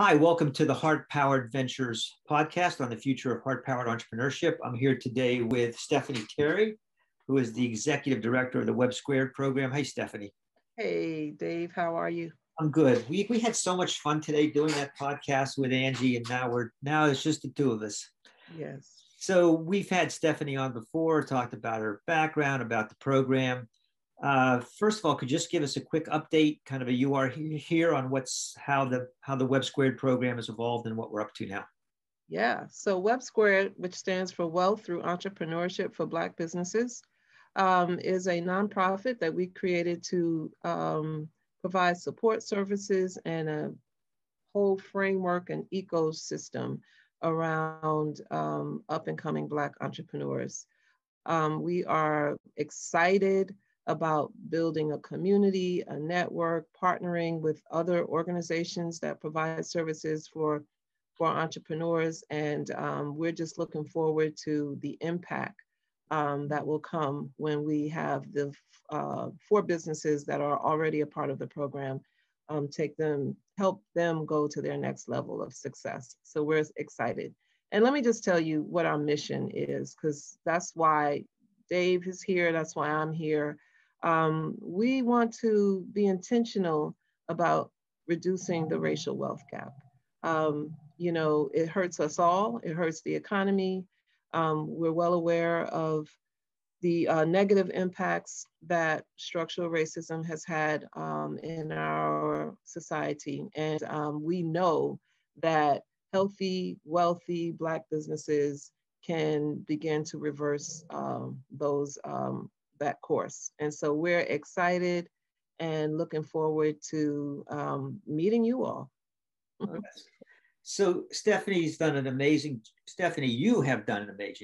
Hi, welcome to the Heart Powered Ventures podcast on the future of heart powered entrepreneurship. I'm here today with Stephanie Terry, who is the executive director of the WEBB SQUARED program. Hey, Stephanie. Hey, Dave, how are you? I'm good. We had so much fun today doing that podcast with Angie, and now it's just the two of us. Yes. So we've had Stephanie on before, talked about her background, about the program. First of all, could you just give us a quick update, kind of a you are here on how the WEBB SQUARED program has evolved and what we're up to now? Yeah, so WEBB SQUARED, which stands for Wealth Through Entrepreneurship for Black Businesses, is a nonprofit that we created to provide support services and a whole framework and ecosystem around up and coming Black entrepreneurs. We are excited about building a community, a network, partnering with other organizations that provide services for entrepreneurs. And we're just looking forward to the impact that will come when we have the 4 businesses that are already a part of the program, help them go to their next level of success. So we're excited. And let me just tell you what our mission is, because that's why Dave is here, that's why I'm here. We want to be intentional about reducing the racial wealth gap. It hurts us all. It hurts the economy. We're well aware of the negative impacts that structural racism has had in our society. And we know that healthy, wealthy Black businesses can begin to reverse that course. And so we're excited and looking forward to meeting you all. So Stephanie, you have done an amazing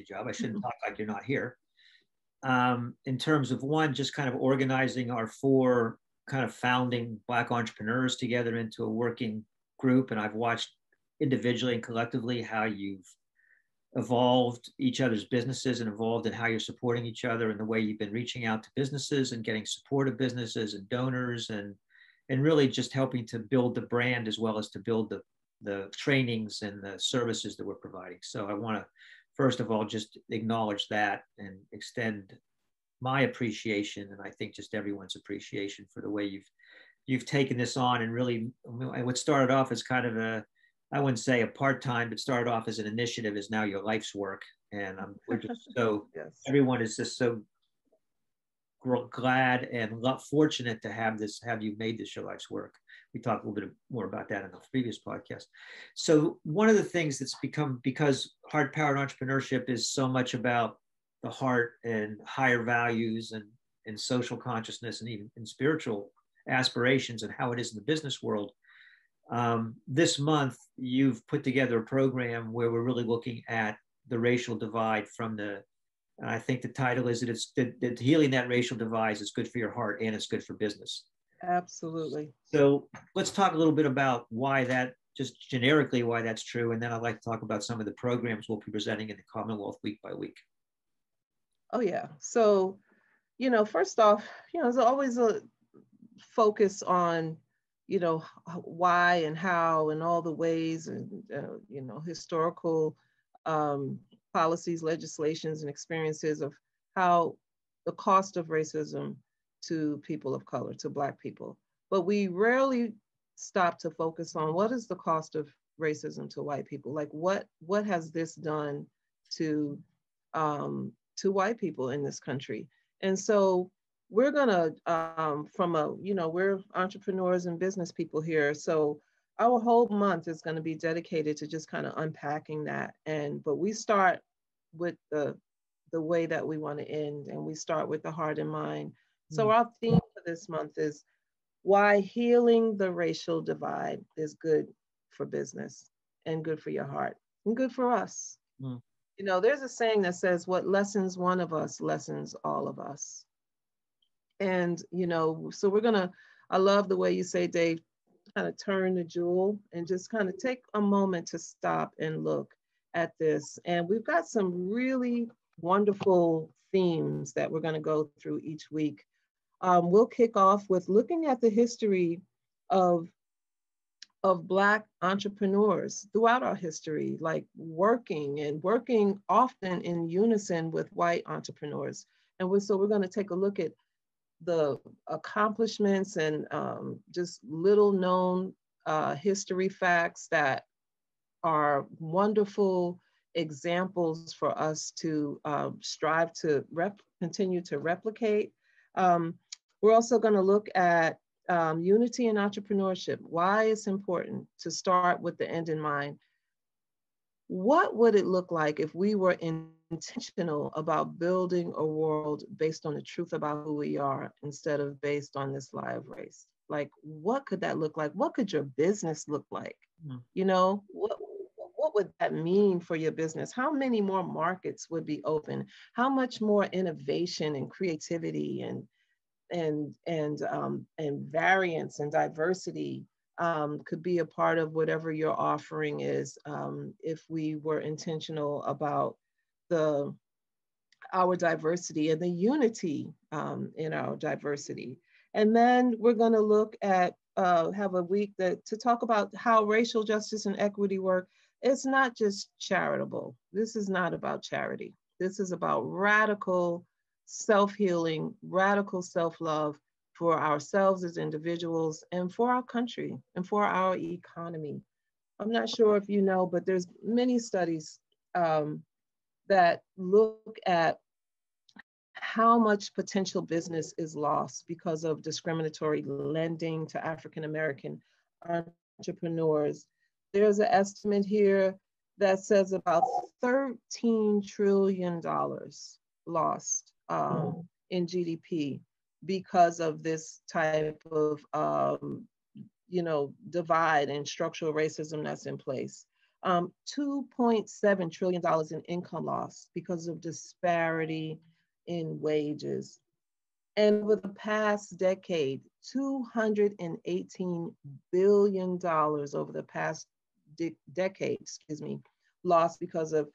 job. I shouldn't talk like you're not here. In terms of one, just kind of organizing our 4 kind of founding Black entrepreneurs together into a working group. And I've watched individually and collectively how you've evolved each other's businesses and evolved in how you're supporting each other and the way you've been reaching out to businesses and getting support of businesses and donors and really just helping to build the brand as well as to build the trainings and the services that we're providing. So I want to, first of all, just acknowledge that and extend my appreciation, and I think just everyone's appreciation for the way you've taken this on. And really, what started off as kind of I wouldn't say a part-time, but started off as an initiative, is now your life's work. And we're just so, yes. Everyone is just so glad and fortunate to have you made this your life's work. We talked a little bit more about that in the previous podcast. So one of the things that's become, because heart-powered entrepreneurship is so much about the heart and higher values and social consciousness and even in spiritual aspirations and how it is in the business world. This month, you've put together a program where we're really looking at the racial divide and I think the title is that healing that racial divide is good for your heart and it's good for business. Absolutely. So let's talk a little bit about just generically why that's true. And then I'd like to talk about some of the programs we'll be presenting in the Commonwealth week by week. Oh, yeah. So, first off, there's always a focus on why and how and all the ways and, historical policies, legislations, and experiences of how the cost of racism to people of color, to Black people. But we rarely stop to focus on what is the cost of racism to white people? Like what has this done to white people in this country? And so we're gonna, we're entrepreneurs and business people here. So our whole month is gonna be dedicated to just kind of unpacking that. But we start with the way that we wanna end, and we start with the heart and mind. So our theme for this month is why healing the racial divide is good for business and good for your heart and good for us. There's a saying that says, what lessens one of us lessens all of us. And, so I love the way you say, Dave, kind of turn the jewel and just kind of take a moment to stop and look at this. And we've got some really wonderful themes that we're going to go through each week. We'll kick off with looking at the history of of Black entrepreneurs throughout our history, like working often in unison with white entrepreneurs. And so we're going to take a look at the accomplishments and just little known history facts that are wonderful examples for us to strive to continue to replicate. We're also going to look at unity in entrepreneurship, why it's important to start with the end in mind. What would it look like if we were intentional about building a world based on the truth about who we are instead of based on this lie of race? Like, what could that look like? What could your business look like? You know, what would that mean for your business? How many more markets would be open? How much more innovation and creativity and variance and diversity could be a part of whatever your offering is, if we were intentional about our diversity and the unity in our diversity. And then we're going to look at have a week to talk about how racial justice and equity work. It's not just charitable. This is not about charity. This is about radical self-healing, radical self-love for ourselves as individuals and for our country and for our economy. I'm not sure if you know, but there's many studies that look at how much potential business is lost because of discriminatory lending to African-American entrepreneurs. There's an estimate here that says about $13 trillion lost in GDP because of this type of divide and structural racism that's in place. $2.7 trillion in income loss because of disparity in wages. And over the past decade, $218 billion over the past decade, lost because of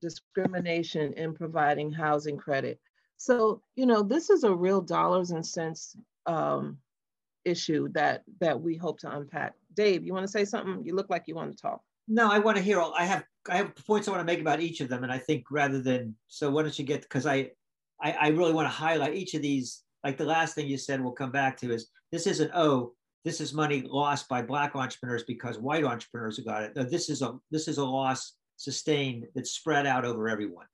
discrimination in providing housing credit. So, this is a real dollars and cents issue that we hope to unpack. Dave, you want to say something? You look like you want to talk. No, I want to hear. I have points I want to make about each of them, and I think rather than why don't you get, because I really want to highlight each of these. Like the last thing you said, we'll come back to is this isn't this is money lost by Black entrepreneurs because white entrepreneurs have got it. No, this is a loss sustained that's spread out over everyone.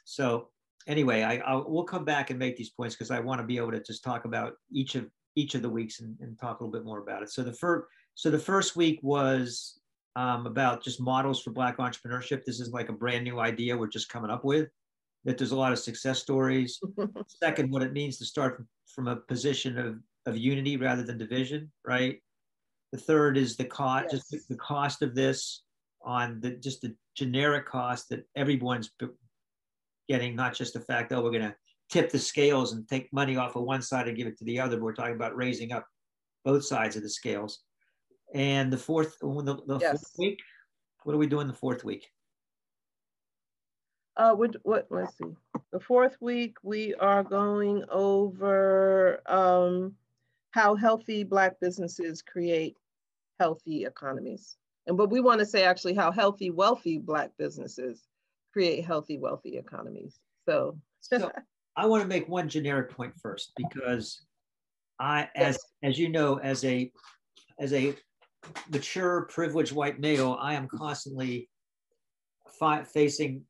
So anyway, we'll come back and make these points because I want to be able to just talk about each of the weeks and talk a little bit more about it. So the first week was about just models for Black entrepreneurship. This is like a brand new idea we're just coming up with, that there's a lot of success stories. Second, what it means to start from a position of unity rather than division, right? The third is the cost, yes. Just the cost of this on just the generic cost that everyone's getting, not just the fact, we're going to tip the scales and take money off of one side and give it to the other, but we're talking about raising up both sides of the scales. And the fourth, yes. Fourth week, what are we doing the fourth week? Let's see. The fourth week, we are going over how healthy Black businesses create healthy economies. But we want to say actually how healthy, wealthy Black businesses create healthy, wealthy economies. So I want to make one generic point first, because as you know, as a mature, privileged white male, I am constantly facing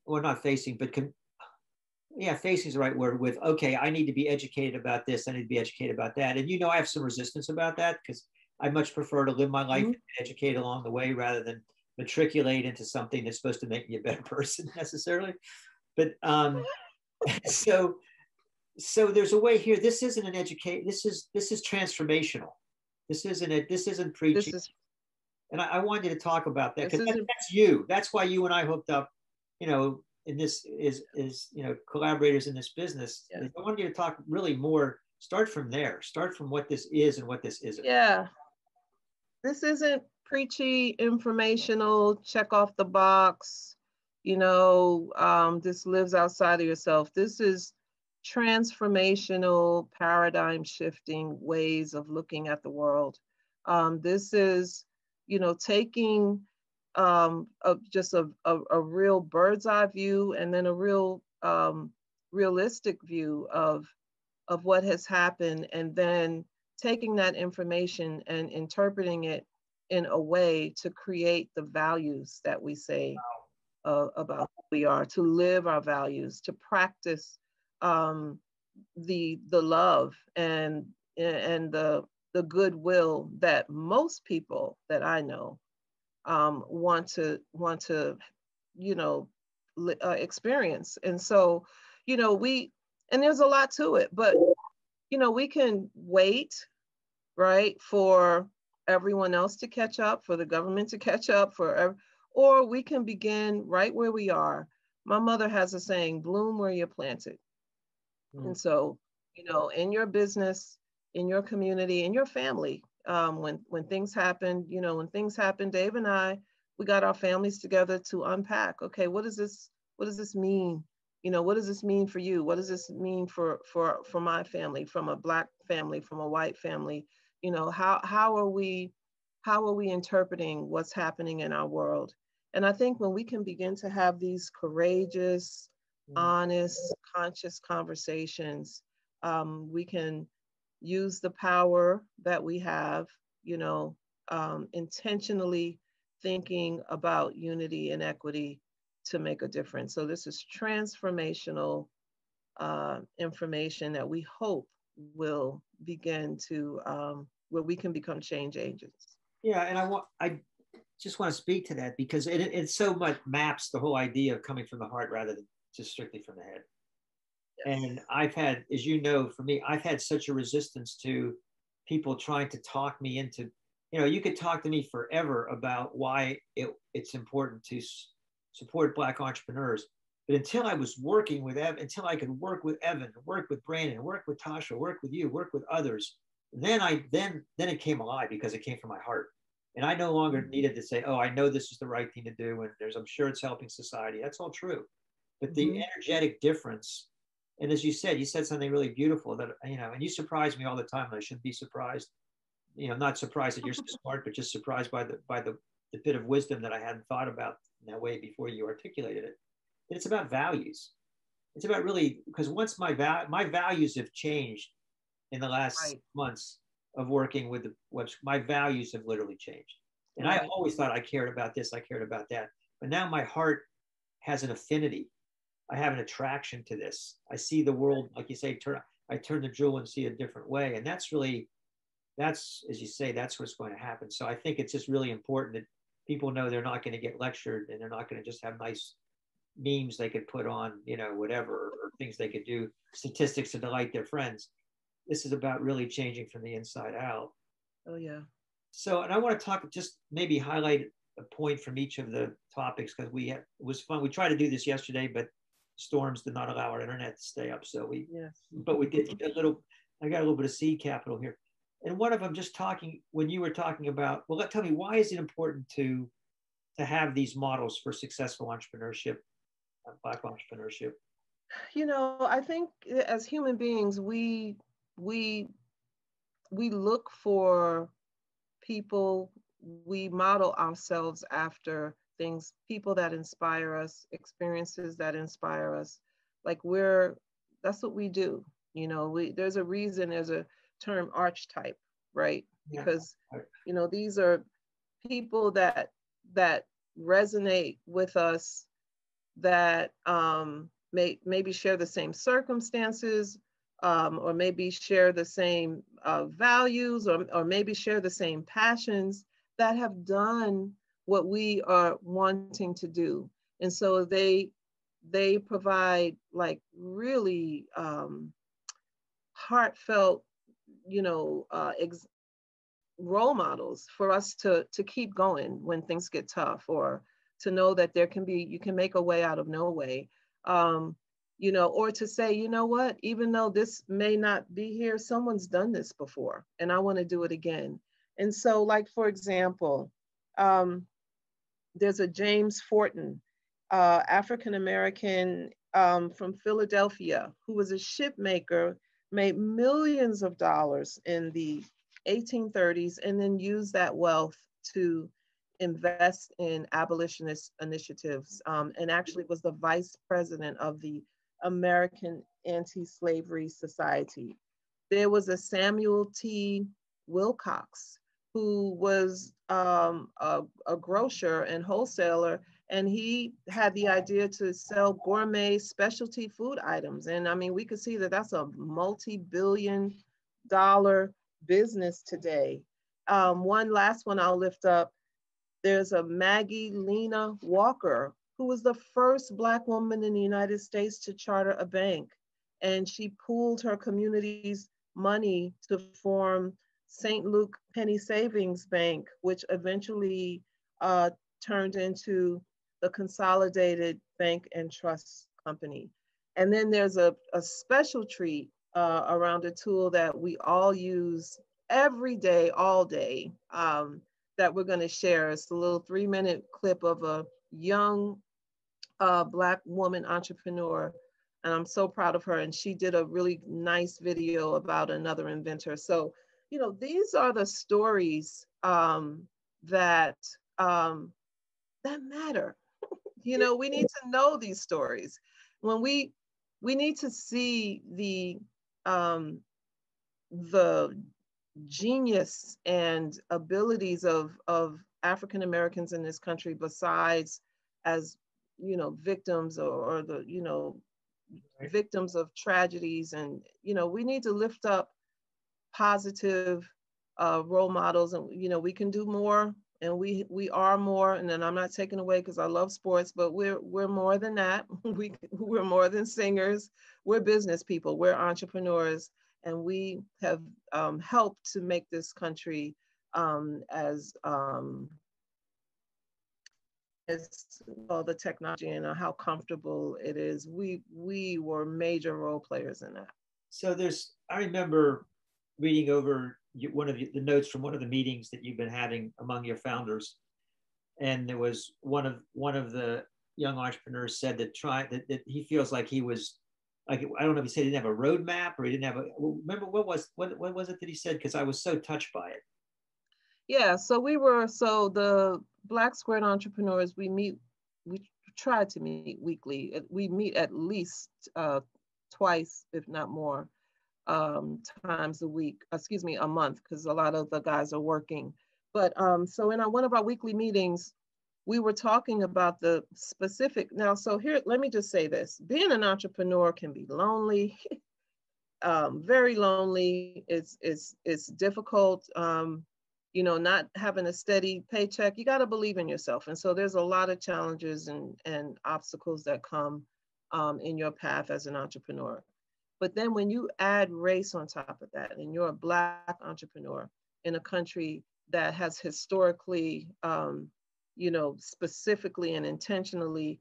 is the right word, with, okay, I need to be educated about this, I need to be educated about that. And I have some resistance about that, because I much prefer to live my life and educate along the way rather than matriculate into something that's supposed to make me a better person necessarily. But so there's a way here. This isn't an educate. This is transformational. This isn't preaching. And I wanted you to talk about that, because that's you. That's why you and I hooked up, in this is collaborators in this business. Yeah. I wanted you to talk really more, start from there, start from what this is and what this isn't. Yeah. This isn't preachy, informational, check off the box, this lives outside of yourself. This is transformational, paradigm shifting ways of looking at the world. This is, you know, taking just a real bird's eye view, and then a real realistic view of what has happened, and then taking that information and interpreting it in a way to create the values that we say about who we are, to live our values, to practice the love and the goodwill that most people that I know want to you know experience. And so, you know, and there's a lot to it, but you know, we can wait, right, for everyone else to catch up, for the government to catch up, or we can begin right where we are. My mother has a saying, bloom where you're planted. And so, you know, in your business, in your community, in your family, when things happen, you know, when things happen, Dave and I, we got our families together to unpack. Okay, what does this mean? You know, what does this mean for you? What does this mean for my family, from a Black family, from a white family? You know, how are we interpreting what's happening in our world? And I think when we can begin to have these courageous, honest, conscious conversations, we can use the power that we have, you know, intentionally thinking about unity and equity to make a difference. So this is transformational information that we hope will begin to, where we can become change agents. Yeah, and I just want to speak to that because it so much maps the whole idea of coming from the heart rather than just strictly from the head. Yes. And I've had, as you know, for me, I've had such a resistance to people trying to talk me into, you know, you could talk to me forever about why it's important to support Black entrepreneurs. But until I was working with Evan, until I could work with Evan, work with Brandon, work with Tasha, work with you, work with others, then it came alive because it came from my heart. And I no longer needed to say, oh, I know this is the right thing to do. And I'm sure it's helping society. That's all true. But the energetic difference, and as you said something really beautiful that, you know, and you surprise me all the time. And I shouldn't be surprised, you know, not surprised that you're so smart, but just surprised by the bit of wisdom that I hadn't thought about in that way before you articulated it. And it's about values. It's about really, because once my values have changed in the last months of working with the website, my values have literally changed. And I always thought I cared about this, I cared about that. But now my heart has an affinity. I have an attraction to this. I see the world, like you say, I turn the jewel and see a different way. And that's, as you say, that's what's going to happen. So I think it's just really important that people know they're not going to get lectured and they're not going to just have nice memes they could put on, you know, whatever, or things they could do, statistics to delight their friends. This is about really changing from the inside out. Oh, yeah. So, and I want to talk, just maybe highlight a point from each of the topics, because it was fun. We tried to do this yesterday, but storms did not allow our internet to stay up. So but we did I got a little bit of seed capital here. And one of them, just talking, when you were talking about, well, tell me, why is it important to have these models for successful entrepreneurship, Black entrepreneurship? You know, I think as human beings, we look for people, we model ourselves after things, people that inspire us, experiences that inspire us. Like that's what we do. You know, there's a reason there's a term archetype, right? Yeah. Because, you know, these are people that resonate with us, that maybe share the same circumstances, or maybe share the same values, or maybe share the same passions, that have done what we are wanting to do. And so they provide like really heartfelt, you know, role models for us to keep going when things get tough, or to know that you can make a way out of no way. You know, or to say, you know what, even though this may not be here, someone's done this before and I want to do it again. And so, like, for example, there's a James Fortin, African-American from Philadelphia, who was a ship maker, made millions of dollars in the 1830s, and then used that wealth to invest in abolitionist initiatives, and actually was the vice president of the American Anti-Slavery Society. There was a Samuel T. Wilcox, who was a grocer and wholesaler, and he had the idea to sell gourmet specialty food items. And I mean, we could see that that's a multi-billion-dollar business today. One last one I'll lift up. There's a Maggie Lena Walker, who was the first Black woman in the United States to charter a bank. And she pooled her community's money to form St. Luke Penny Savings Bank, which eventually turned into the Consolidated Bank and Trust Company. And then there's a special treat around a tool that we all use every day, all day, that we're going to share. It's a little 3-minute clip of a young Black woman entrepreneur. And I'm so proud of her. And she did a really nice video about another inventor. So, you know, these are the stories that matter. You know, we need to know these stories. When we need to see the genius and abilities of African Americans in this country, besides as, you know, victims or the, you know, victims of tragedies. And, you know, we need to lift up positive role models, and, you know, we can do more, and we are more. And then I'm not taking away, because I love sports, but we're more than that. We're more than singers. We're business people. We're entrepreneurs, and we have helped to make this country as all the technology and how comfortable it is. We were major role players in that. So I remember reading over one of the notes from one of the meetings that you've been having among your founders, and there was one of the young entrepreneurs said that he feels like he was, like, I don't know if he said he didn't have a roadmap, or he didn't have remember what was it that he said? Because I was so touched by it. Yeah, so the Black Squared entrepreneurs, we try to meet weekly. We meet at least twice, if not more, times a month, because a lot of the guys are working. But so in one of our weekly meetings, we were talking about the specific. Now, so here, let me just say this: being an entrepreneur can be lonely, very lonely. It's difficult. You know, not having a steady paycheck. You got to believe in yourself, and so there's a lot of challenges and obstacles that come in your path as an entrepreneur. But then when you add race on top of that, and you're a Black entrepreneur in a country that has historically, you know, specifically and intentionally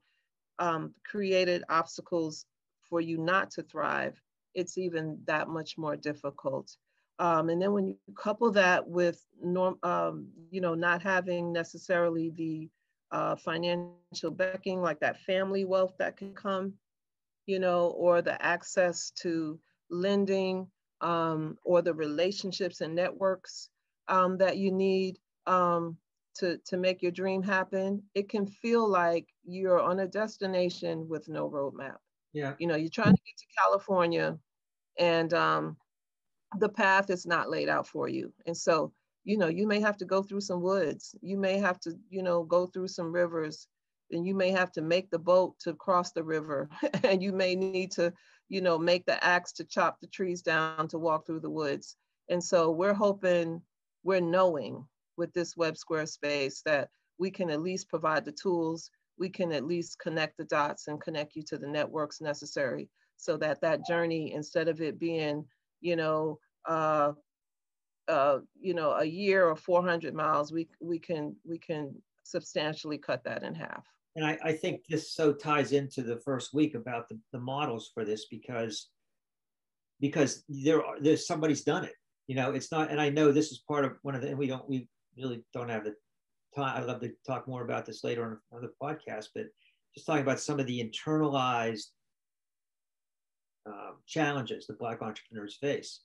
created obstacles for you not to thrive, it's even that much more difficult. And then when you couple that with you know, not having necessarily the financial backing, like that family wealth that can come, you know, or the access to lending, or the relationships and networks that you need to make your dream happen, it can feel like you're on a destination with no roadmap. Yeah. You know, you're trying to get to California, and the path is not laid out for you. And so, you know, you may have to go through some woods. You may have to, you know, go through some rivers, and you may have to make the boat to cross the river. And you may need to, you know, make the axe to chop the trees down to walk through the woods. And so we're knowing with this WEBB Squared space that we can at least provide the tools, we can at least connect the dots and connect you to the networks necessary, so that that journey, instead of it being, you know, a year or 400 miles, we can substantially cut that in half. And I think this so ties into the first week about the models for this, because there's somebody's done it. You know, it's not, and I know this is part of one of the, and we really don't have the time. I'd love to talk more about this later on the podcast, but just talking about some of the internalized challenges that Black entrepreneurs face.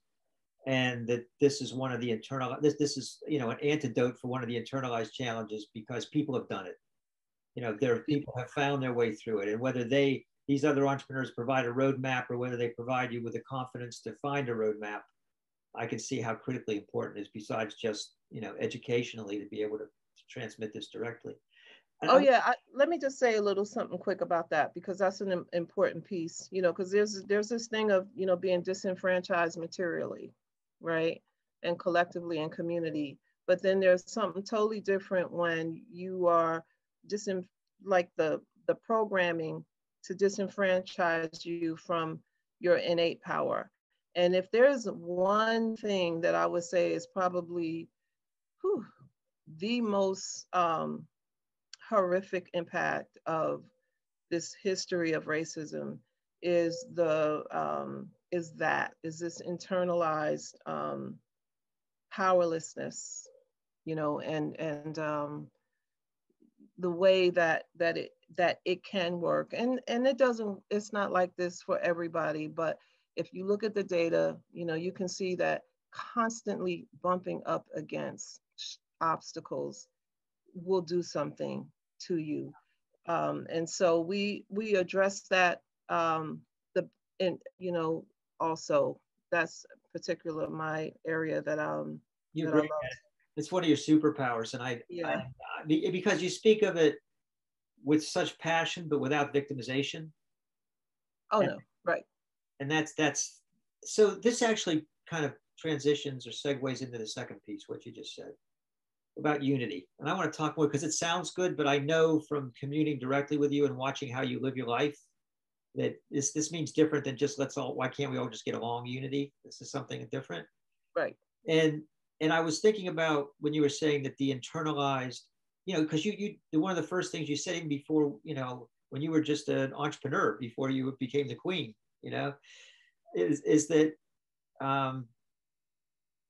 and that this is one of the this is, you know, an antidote for one of the internalized challenges, because people have done it. You know, there are people have found their way through it, and whether these other entrepreneurs provide a roadmap or whether they provide you with the confidence to find a roadmap, I can see how critically important it is, besides just, you know, educationally, to be able to transmit this directly. Oh yeah, let me just say a little something quick about that, because that's an important piece, you know, because there's this thing of, you know, being disenfranchised materially, right, and collectively in community, but then there's something totally different when you are like the programming to disenfranchise you from your innate power. And if there's one thing that I would say is probably the most horrific impact of this history of racism is this internalized powerlessness, you know, and the way that it can work, and it's not like this for everybody, but if you look at the data, you know, you can see that constantly bumping up against obstacles will do something to you. And so we address that, you know, also that's particular my area that You're that I great love. at it. It's one of your superpowers, and Yeah. because you speak of it with such passion, but without victimization. Oh And, no. Right. and that's so this actually kind of transitions or segues into the second piece, what you just said about unity. And I want to talk more because it sounds good, but I know from communing directly with you and watching how you live your life that this means different than just why can't we all just get along unity? This is something different. Right. And I was thinking about when you were saying that the internalized, you know, because you one of the first things you said even before, you know, when you were just an entrepreneur before you became the queen, you know, is that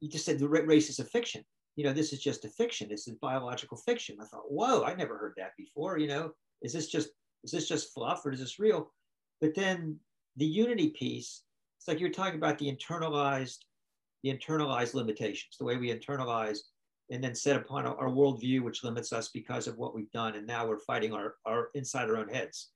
you just said the race is a fiction. You know, this is just a fiction. This is biological fiction. I thought, whoa, I never heard that before. You know, is this just fluff or is this real? But then the unity piece, it's like you're talking about the internalized limitations, the way we internalize and then set upon our worldview, which limits us because of what we've done. And now we're fighting our inside our own heads.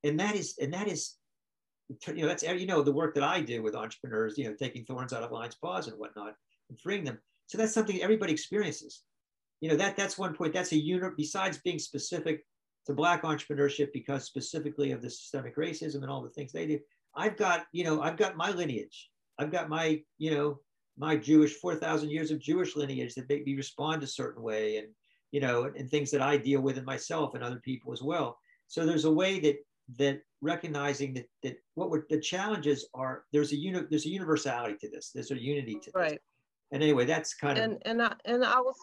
And that is, you know, that's, you know, the work that I do with entrepreneurs, you know, taking thorns out of lions' paws and whatnot and freeing them. So that's something everybody experiences. You know, that's one point. That's a unit, besides being specific to Black entrepreneurship, because specifically of the systemic racism and all the things they do. I've got my lineage. I've got my, you know, my Jewish 4,000 years of Jewish lineage that make me respond a certain way, and, you know, and things that I deal with in myself and other people as well. So there's a way that recognizing that the challenges are, there's a universality to this. There's a unity to this. Right. And anyway, that's kind of. And I was,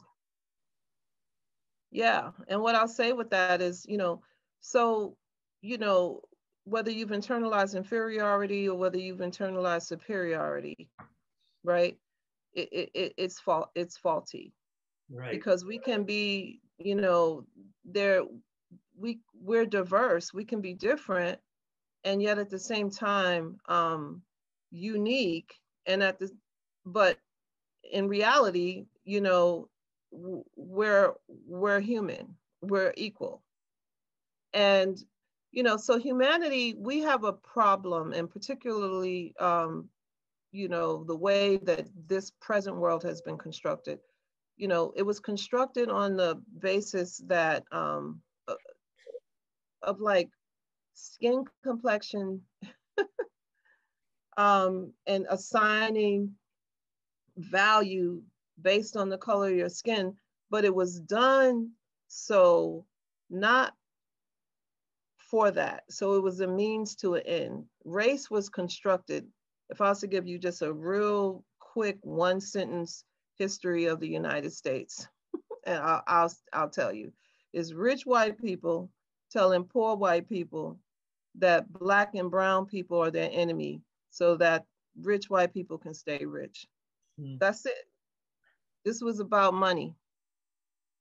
yeah. And what I'll say with that is, you know, so, you know, whether you've internalized inferiority or whether you've internalized superiority, right? It's faulty. Right. Because we can be, you know, we're diverse, we can be different, and yet at the same time unique, and but in reality, you know, we're human, we're equal. And, you know, so humanity, we have a problem, and particularly you know, the way that this present world has been constructed. You know, it was constructed on the basis that of like skin complexion, and assigning value based on the color of your skin, but it was done so not for that. So it was a means to an end. Race was constructed. If I was to give you just a real quick one sentence history of the United States, and I'll tell you, is rich white people telling poor white people that Black and brown people are their enemy so that rich white people can stay rich. That's it. This was about money.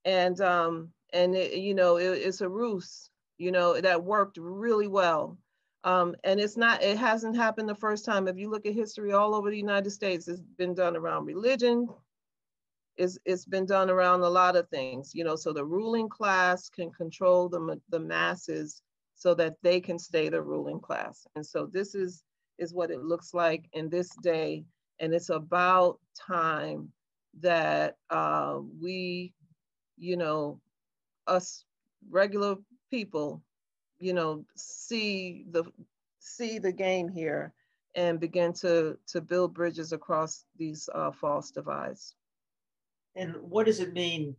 And it, you know, it's a ruse, you know, that worked really well. And it hasn't happened the first time. If you look at history all over the United States, it's been done around religion. It's been done around a lot of things, you know, so the ruling class can control the masses so that they can stay the ruling class. And so this is what it looks like in this day. And it's about time that we, you know, us regular people, you know, see the game here and begin to build bridges across these false divides. And what does it mean?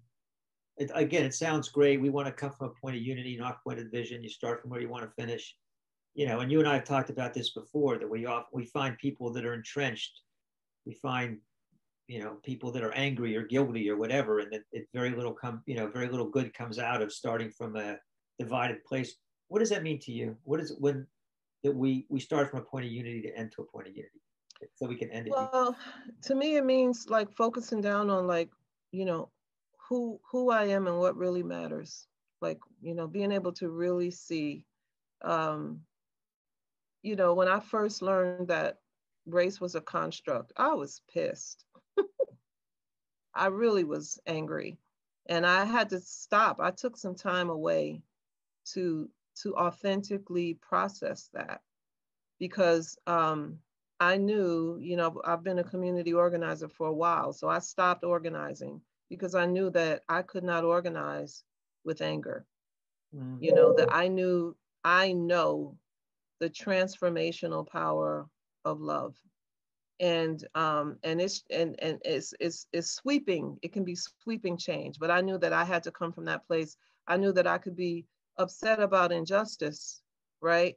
Again, it sounds great. We want to come from a point of unity, not a point of division. You start from where you want to finish. You know, and you and I have talked about this before, that we find people that are entrenched. We find, you know, people that are angry or guilty or whatever, and it very little very little good comes out of starting from a divided place. What does that mean to you? What is it when that we start from a point of unity to end to a point of unity, so we can end it? Well, to me, it means like focusing down on, like, you know, who I am and what really matters. Like, you know, being able to really see, um, you know, when I first learned that race was a construct, I was pissed. I really was angry, and I had to stop. I took some time away to authentically process that, because I knew, you know, I've been a community organizer for a while, so I stopped organizing because I knew that I could not organize with anger. Mm-hmm. You know, that I know the transformational power of love. And it's sweeping. It can be sweeping change, but I knew that I had to come from that place. I knew that I could be upset about injustice, right?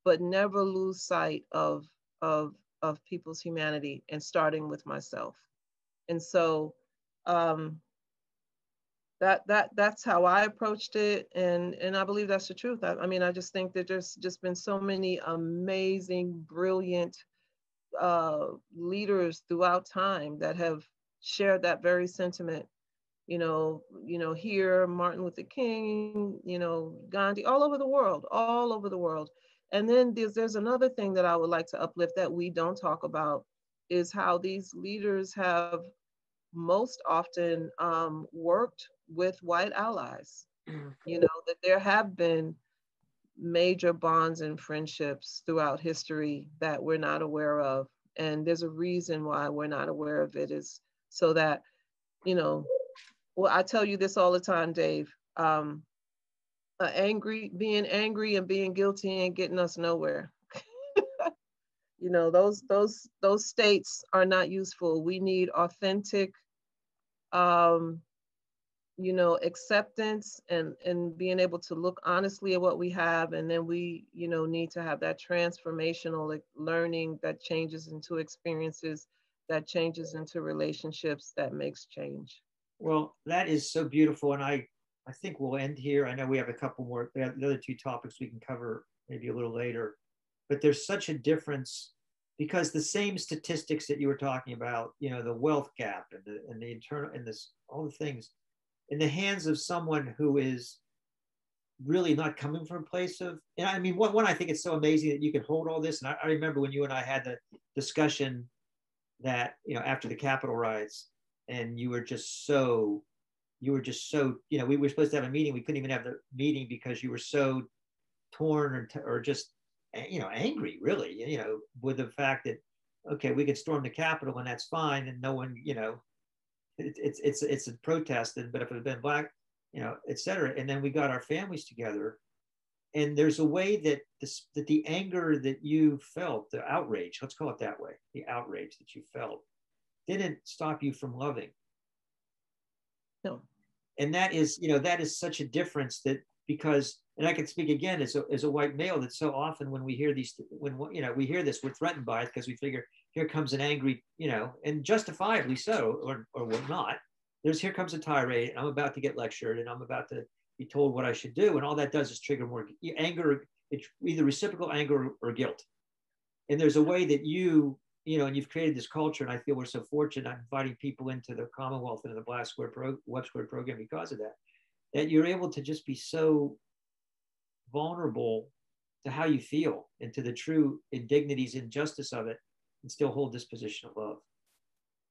But never lose sight of people's humanity, and starting with myself. And so um, that's how I approached it, and I believe that's the truth. I mean, I just think that there's just been so many amazing, brilliant leaders throughout time that have shared that very sentiment. Here, Martin Luther King, Gandhi, all over the world. And then there's another thing that I would like to uplift that we don't talk about, is how these leaders have most often worked with white allies. That there have been major bonds and friendships throughout history that we're not aware of. And there's a reason why we're not aware of it, is so that, well, I tell you this all the time, Dave. Being angry and being guilty ain't getting us nowhere. Those states are not useful. We need authentic, acceptance, and being able to look honestly at what we have. And then we, need to have that transformational learning that changes into experiences, that changes into relationships, that makes change. Well, that is so beautiful. And I think we'll end here. I know we have a couple more, the other two topics we can cover maybe a little later, but there's such a difference, because the same statistics that you were talking about, the wealth gap and the internal and this, all the things in the hands of someone who is really not coming from a place of, and I mean, one, I think it's so amazing that you can hold all this. And I remember when you and I had the discussion that, after the Capitol riots, and you were just so, we were supposed to have a meeting. We couldn't even have the meeting because you were so torn or just, angry, really, with the fact that, okay, we could storm the Capitol and that's fine. And no one, it's a protest. But if it had been black, et cetera. And then we got our families together. And there's a way that the anger that you felt, the outrage, let's call it that way, the outrage that you felt, didn't stop you from loving. No. And that is such a difference, that because, and I can speak again as a white male, that so often when we hear we hear this, we're threatened by it, because we figure here comes an angry, and justifiably so, or not. Here comes a tirade, and I'm about to get lectured, and I'm about to be told what I should do. And all that does is trigger more anger. It's either reciprocal anger or guilt. And there's a way that and you've created this culture, and I feel we're so fortunate. I'm inviting people into the Commonwealth and the WEBB Squared program because of that you're able to just be so vulnerable to how you feel and to the true indignities and injustice of it, and still hold this position of love.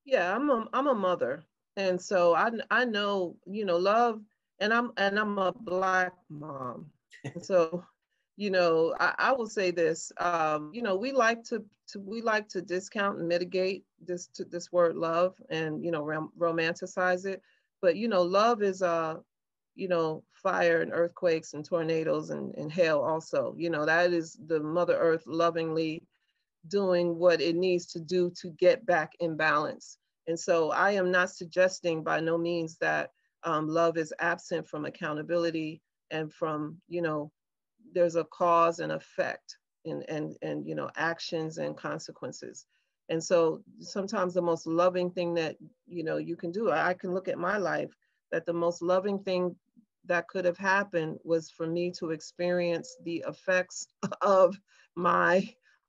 Yeah, I'm a mother, and so I know, love, and I'm a Black mom, and so, I will say this, we like to discount and mitigate this word love, and romanticize it, but love is fire and earthquakes and tornadoes and hail also. That is the Mother Earth lovingly doing what it needs to do to get back in balance. And so I am not suggesting by no means that love is absent from accountability and from, there's a cause and effect and actions and consequences. And so sometimes the most loving thing that, you can do, I can look at my life, that the most loving thing that could have happened was for me to experience the effects of my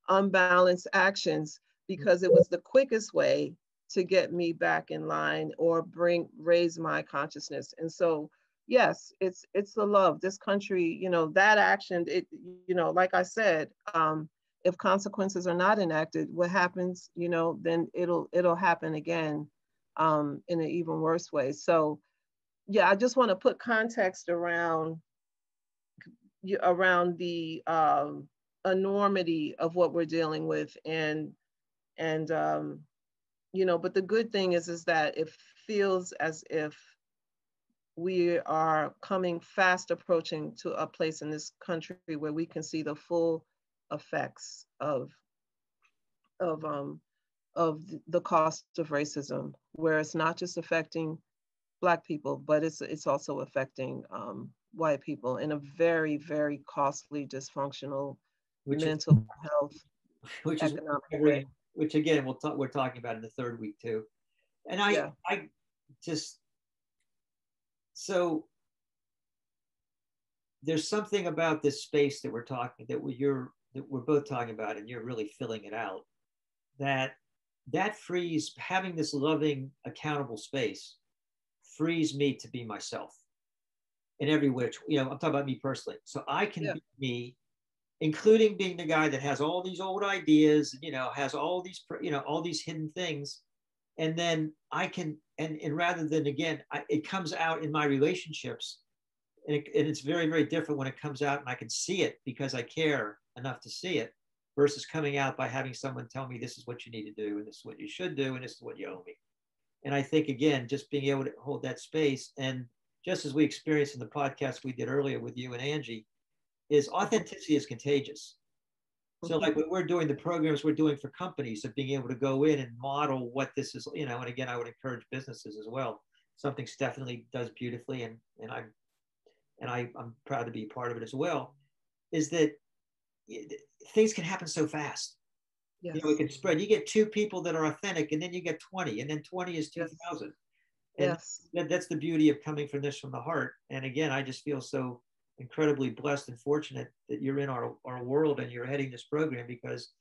unbalanced actions, because it was the quickest way to get me back in line or raise my consciousness. And so, yes, it's the love. This country, that action, like I said, if consequences are not enacted, what happens, then it'll happen again in an even worse way. So, yeah, I just want to put context around the enormity of what we're dealing with, and but the good thing is that it feels as if we are coming fast approaching to a place in this country where we can see the full effects of the cost of racism, where it's not just affecting Black people, but it's also affecting white people in a very, very costly, dysfunctional mental health, which is economic, which again we're talking about in the third week too. And I just, so there's something about this space that we're both talking about, and you're really filling it out, that frees, having this loving, accountable space frees me to be myself in every which, I'm talking about me personally. So I can be me, including being the guy that has all these old ideas, has all these, all these hidden things. And then I can, and rather than, again, it comes out in my relationships, and it's very, very different when it comes out and I can see it because I care enough to see it, versus coming out by having someone tell me this is what you need to do, and this is what you should do, and this is what you owe me. And I think, again, just being able to hold that space, and just as we experienced in the podcast we did earlier with you and Angie, is authenticity is contagious. So like when we're doing the programs we're doing for companies, of being able to go in and model what this is, and again, I would encourage businesses as well. Something Stephanie does beautifully, and I'm proud to be a part of it as well, is that things can happen so fast. Yes. It can spread. You get 2 people that are authentic, and then you get 20, and then 20 is 2,000. Yes. And that's the beauty of coming from this from the heart. And again, I just feel so incredibly blessed and fortunate that you're in our world and you're heading this program, because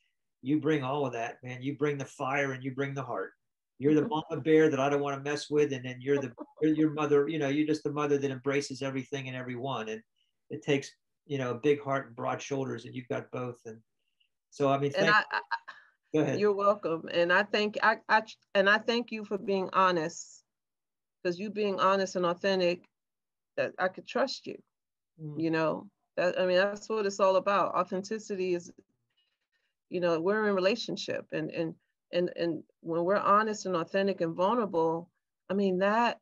you bring all of that, man. You bring the fire and you bring the heart. You're the mama bear that I don't want to mess with, and then you're your mother. You're just the mother that embraces everything and everyone. And it takes a big heart and broad shoulders, and you've got both. And so, I mean, go ahead. You're welcome, and I thank you for being honest, because you being honest and authentic, that I could trust you. That's what it's all about. Authenticity is, we're in relationship, and when we're honest and authentic and vulnerable, that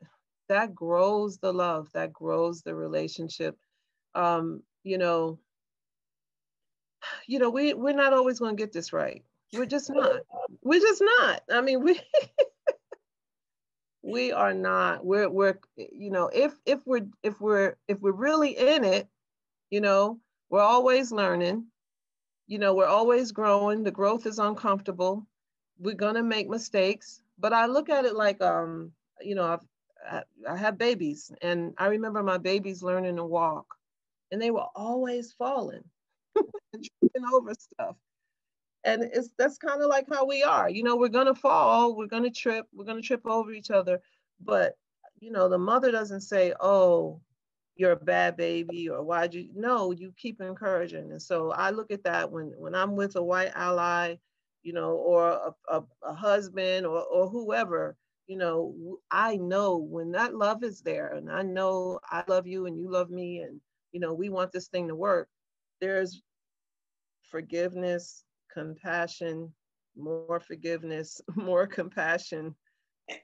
grows the love, that grows the relationship. We're not always going to get this right. We're just not. We are not. We're if we're really in it, we're always learning. We're always growing. The growth is uncomfortable. We're gonna make mistakes, but I look at it like I have babies, and I remember my babies learning to walk, and they were always falling and tripping over stuff. And that's kind of like how we are. We're gonna fall, we're gonna trip over each other, but the mother doesn't say, "Oh, you're a bad baby, or why'd you, no, you keep encouraging. And so I look at that when I'm with a white ally, you know, or a husband or whoever, you know, I know when that love is there, and I know I love you and you love me, and, you know, we want this thing to work. There's forgiveness, compassion, more forgiveness, more compassion.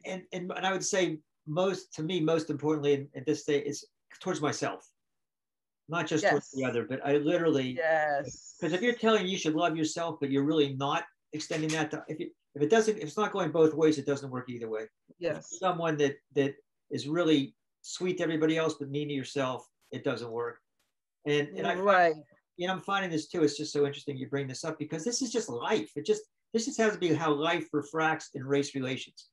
And I would say most, to me, most importantly at this stage is towards myself, not just towards the Yes. other, but I literally, because if you're Yes. telling you should love yourself, but you're really not extending that to, if it doesn't, if it's not going both ways, it doesn't work either way. If you're Yes. someone that is really sweet to everybody else but mean to yourself, it doesn't work. And I find, Right. you know, I'm finding this too. It's just so interesting you bring this up because this is just life. This just has to be how life refracts in race relations.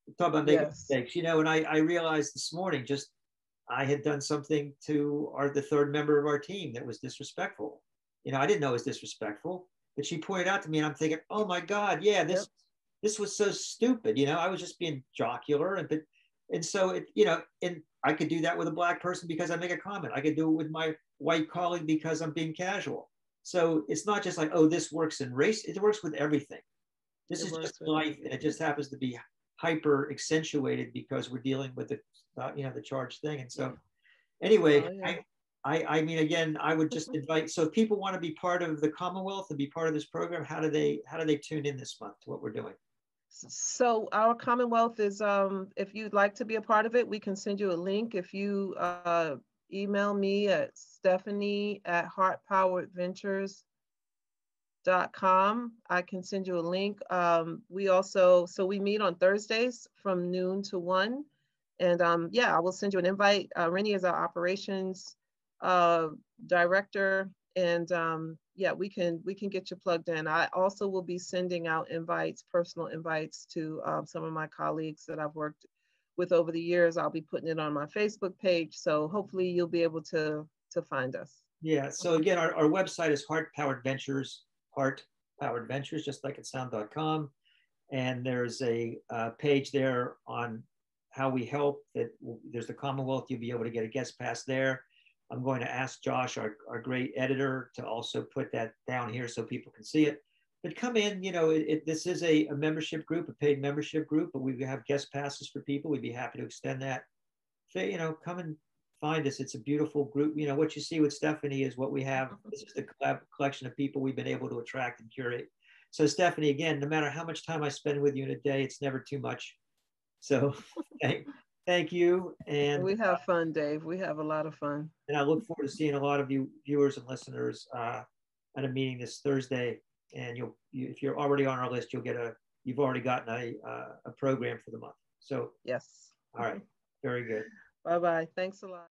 We talk about making Yes. mistakes, you know, and I realized this morning just I had done something to the third member of our team that was disrespectful. You know, I didn't know it was disrespectful, but she pointed out to me, and I'm thinking, oh my God, yeah, Yep. this was so stupid. You know, I was just being jocular, and so it, you know, and I could do that with a black person because I make a comment. I could do it with my white colleague because I'm being casual. So it's not just like, oh, this works in race; it works with everything. This It is just works with life, and it everything. just happens to be hyper accentuated because we're dealing with the you know, the charged thing. And so anyway, Oh yeah. I mean, again, I would just invite. So if people want to be part of the Commonwealth and be part of this program, how do they tune in this month to what we're doing? So our Commonwealth is, if you'd like to be a part of it, we can send you a link. If you email me at stephanie@heartpoweredventures.com, I can send you a link. We also, so we meet on Thursdays from noon to 1. And yeah, I will send you an invite. Rennie is our operations uh, director. And yeah, we can get you plugged in. I also will be sending out invites, personal invites to some of my colleagues that I've worked with over the years. I'll be putting it on my Facebook page. So hopefully you'll be able to find us. Yeah. So again, our website is Heart Powered Ventures, Heart Powered Ventures, just like it sound.com. And there's a page there on how we help. That there's the Commonwealth. You'll be able to get a guest pass there. I'm going to ask Josh, our great editor, to also put that down here so people can see it. But come in, you know, this is a membership group, a paid membership group, but we have guest passes for people. We'd be happy to extend that. So, you know, come and find us. It's a beautiful group. You know, what you see with Stephanie is what we have. This is the collection of people we've been able to attract and curate. So, Stephanie, again, no matter how much time I spend with you in a day, it's never too much. So, thank you. We have fun, Dave. We have a lot of fun. And I look forward to seeing a lot of you viewers and listeners at a meeting this Thursday. And if you're already on our list, you've already gotten a program for the month. So, Yes. all right, very good. Bye-bye. Thanks a lot.